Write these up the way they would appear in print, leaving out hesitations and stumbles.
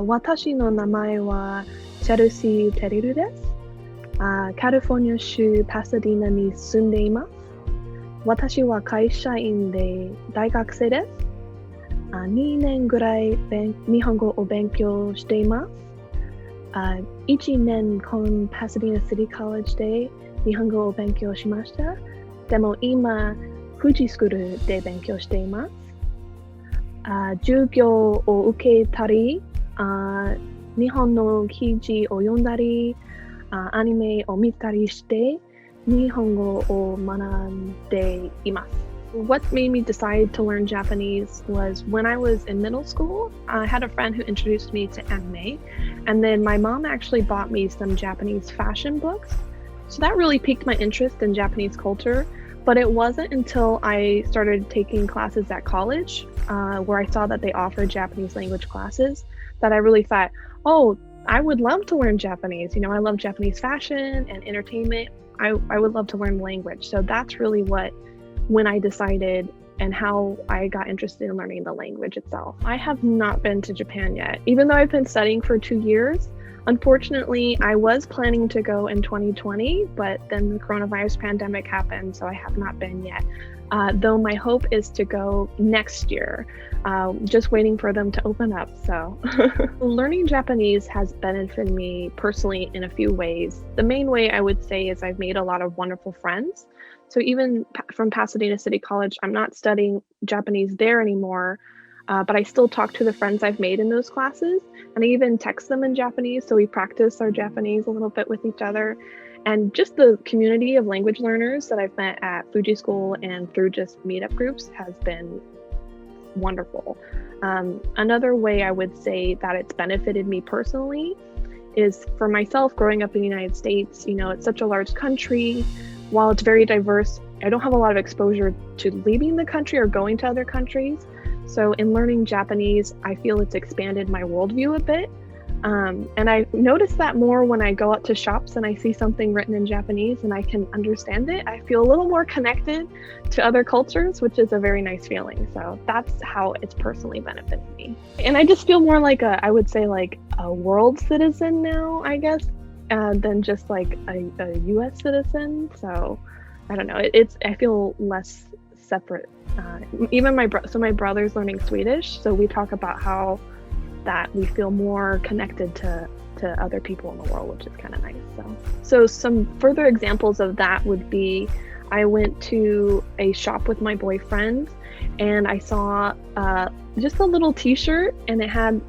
私の名前はチェルシー・テリルです。カリフォルニア州パサディナに住んでいます。私は会社員で大学生です。2年ぐらい日本語を勉強しています。1年間パサディナシティコレッジで日本語を勉強しました。でも今、富士スクールで勉強しています。授業を受けたり、日本の記事を読んだり、アニメを見たりして、日本語を学んでいます。What made me decide to learn Japanese was when I was in middle school, I had a friend who introduced me to anime, and then my mom actually bought me some Japanese fashion books. So that really piqued my interest in Japanese culture, but it wasn't until I started taking classes at college, where I saw that they offered Japanese language classes, that I really thought, oh, I would love to learn Japanese. You know, I love Japanese fashion and entertainment. I would love to learn the language. So that's really when I decided and how I got interested in learning the language itself. I have not been to Japan yet, even though I've been studying for 2 years. Unfortunately, I was planning to go in 2020, but then the coronavirus pandemic happened, so I have not been yet. Though my hope is to go next year, just waiting for them to open up. So learning Japanese has benefited me personally in a few ways. The main way I would say is I've made a lot of wonderful friends. So even from Pasadena City College, I'm not studying Japanese there anymore, but I still talk to the friends I've made in those classes, and I even text them in Japanese, so we practice our Japanese a little bit with each other. And just the community of language learners that I've met at Fuji School and through just meetup groups has been wonderful. Another way I would say that it's benefited me personally is for myself growing up in the United States. You know, it's such a large country. While it's very diverse, I don't have a lot of exposure to leaving the country or going to other countries. So in learning Japanese, I feel it's expanded my worldview a bit. And I notice that more when I go out to shops and I see something written in Japanese and I can understand it. I feel a little more connected to other cultures, which is a very nice feeling. So that's how it's personally benefited me. And I just feel more like I would say like a world citizen now, I guess, than just like a US citizen. So I don't know, I feel less separate. Even my brother's learning Swedish, so we talk about how that we feel more connected to other people in the world, which is kind of nice. So some further examples of that would be, I went to a shop with my boyfriend and I saw just a little t-shirt and it had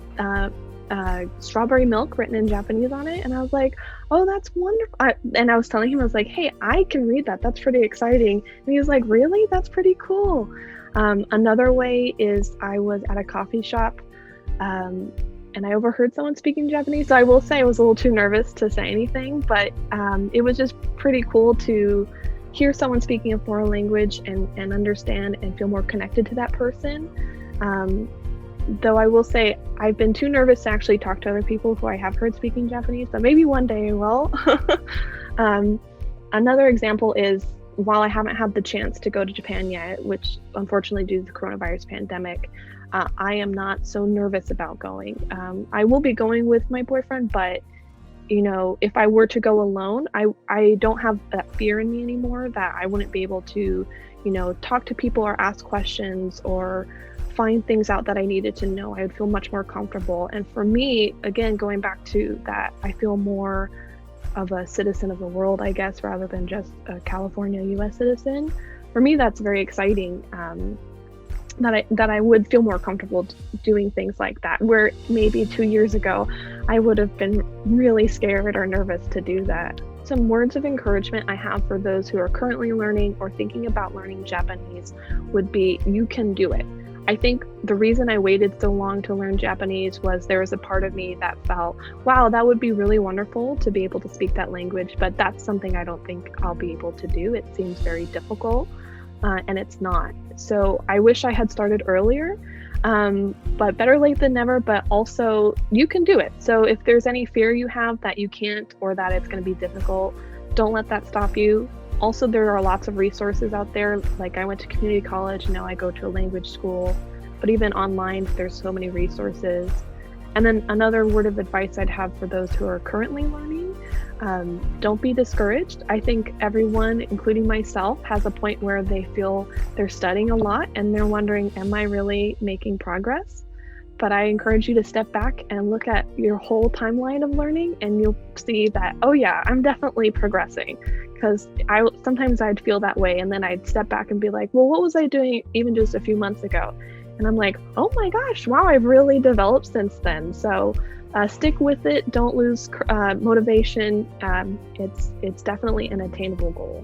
strawberry milk written in Japanese on it, and I was like, oh, that's wonderful. And I was telling him, I was like, hey, I can read that, that's pretty exciting. And he was like, really? That's pretty cool. Another way is I was at a coffee shop and I overheard someone speaking Japanese. So I will say I was a little too nervous to say anything, but it was just pretty cool to hear someone speaking a foreign language and understand and feel more connected to that person. Though I will say I've been too nervous to actually talk to other people who I have heard speaking Japanese, but maybe one day I will. Another example is, while I haven't had the chance to go to Japan yet, which unfortunately due to the coronavirus pandemic, I am not so nervous about going. I will be going with my boyfriend, but you know, if I were to go alone, I don't have that fear in me anymore that I wouldn't be able to, you know, talk to people or ask questions or find things out that I needed to know. I would feel much more comfortable. And for me, again, going back to that, I feel more of a citizen of the world, I guess, rather than just a California US citizen. For me, that's very exciting. That I would feel more comfortable doing things like that, where maybe 2 years ago I would have been really scared or nervous to do that. Some words of encouragement I have for those who are currently learning or thinking about learning Japanese would be, you can do it. I think the reason I waited so long to learn Japanese was there was a part of me that felt, wow, that would be really wonderful to be able to speak that language, but that's something I don't think I'll be able to do. It seems very difficult, and it's not. So I wish I had started earlier, but better late than never, but also you can do it. So if there's any fear you have that you can't or that it's going to be difficult, don't let that stop you. Also, there are lots of resources out there. Like I went to community college, now I go to a language school, but even online, there's so many resources. And then another word of advice I'd have for those who are currently learning, don't be discouraged. I think everyone, including myself, has a point where they feel they're studying a lot and they're wondering, am I really making progress? But I encourage you to step back and look at your whole timeline of learning, and you'll see that, oh yeah, I'm definitely progressing. Because sometimes I'd feel that way, and then I'd step back and be like, well, what was I doing even just a few months ago? And I'm like, oh my gosh, wow, I've really developed since then. So stick with it. Don't lose motivation. It's definitely an attainable goal.